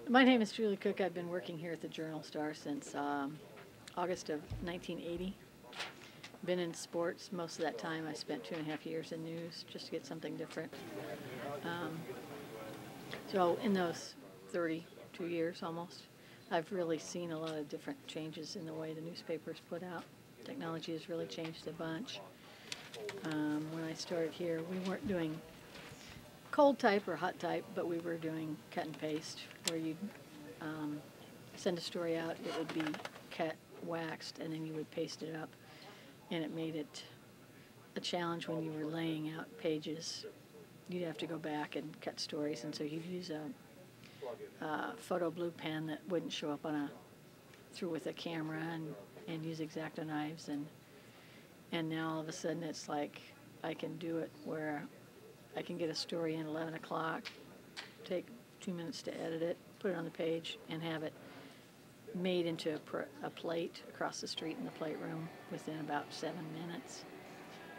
My name is Julie Cook. I've been working here at the Journal-Star since August of 1980. Been in sports most of that time. I spent 2.5 years in news just to get something different. So in those 32 years almost, I've really seen a lot of different changes in the way the newspapers put out. Technology has really changed a bunch. When I started here, we weren't doing cold type or hot type, but we were doing cut and paste, where you'd send a story out, it would be cut, waxed, and then you would paste it up. And it made it a challenge when you were laying out pages. You'd have to go back and cut stories, and so you'd use a photo blue pen that wouldn't show up on through with a camera, and use X-Acto knives, and now all of a sudden it's like I can do it where I can get a story in 11 o'clock, take 2 minutes to edit it, put it on the page, and have it made into a plate across the street in the plate room within about 7 minutes.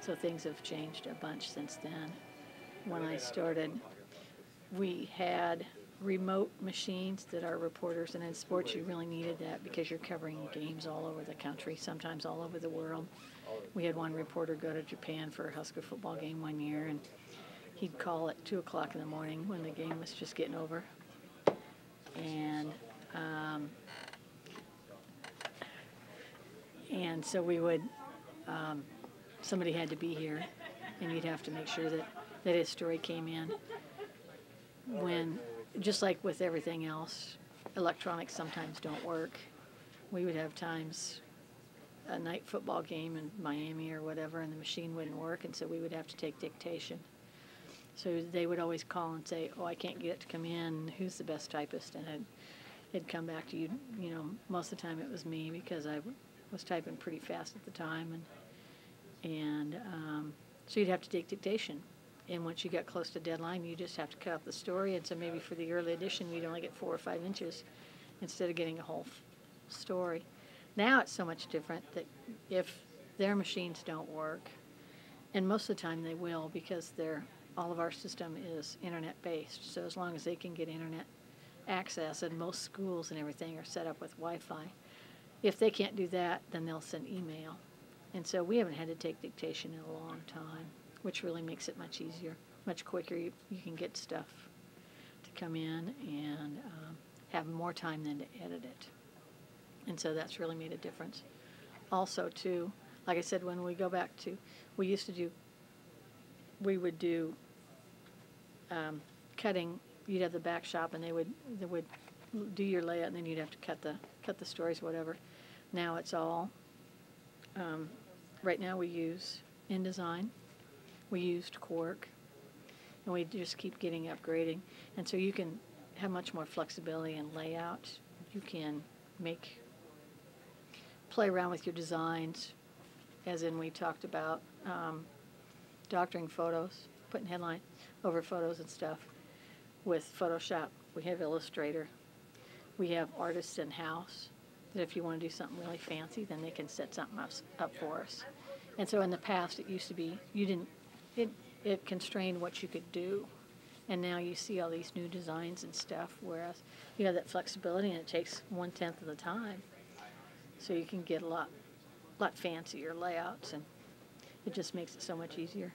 So things have changed a bunch since then. When I started, we had remote machines that our reporters, and in sports you really needed that because you're covering games all over the country, sometimes all over the world. We had one reporter go to Japan for a Husker football game one year, and he'd call at 2 o'clock in the morning when the game was just getting over. And so we would, somebody had to be here, and you'd have to make sure that his story came in. When, just like with everything else, electronics sometimes don't work. We would have times, a night football game in Miami or whatever, and the machine wouldn't work, and so we would have to take dictation. So they would always call and say, "Oh, I can't get it to come in. Who's the best typist?" And it'd come back to you. You know, most of the time it was me because I was typing pretty fast at the time, and so you'd have to take dictation. And once you got close to deadline, you just have to cut out the story. And so maybe for the early edition, we'd only get 4 or 5 inches instead of getting a whole story. Now it's so much different that if their machines don't work, and most of the time they will because all of our system is internet-based, so as long as they can get internet access, and most schools and everything are set up with Wi-Fi, if they can't do that, then they'll send email. And so we haven't had to take dictation in a long time, which really makes it much easier, much quicker. You can get stuff to come in and have more time than to edit it. And so that's really made a difference. Also, too, like I said, when we go back to, we would do cutting. You'd have the back shop, and they would do your layout, and then you'd have to cut the stories, whatever. Now it's all, right now we use InDesign, we used Quark, and we just keep getting upgrading. And so you can have much more flexibility in layout. You can play around with your designs, as in we talked about doctoring photos, putting headline over photos and stuff with Photoshop. We have Illustrator. We have artists in-house that if you want to do something really fancy, then they can set something up for us. And so in the past, it used to be, it constrained what you could do. And now you see all these new designs and stuff, whereas you have that flexibility, and it takes 1/10 of the time. So you can get a lot fancier layouts, and it just makes it so much easier.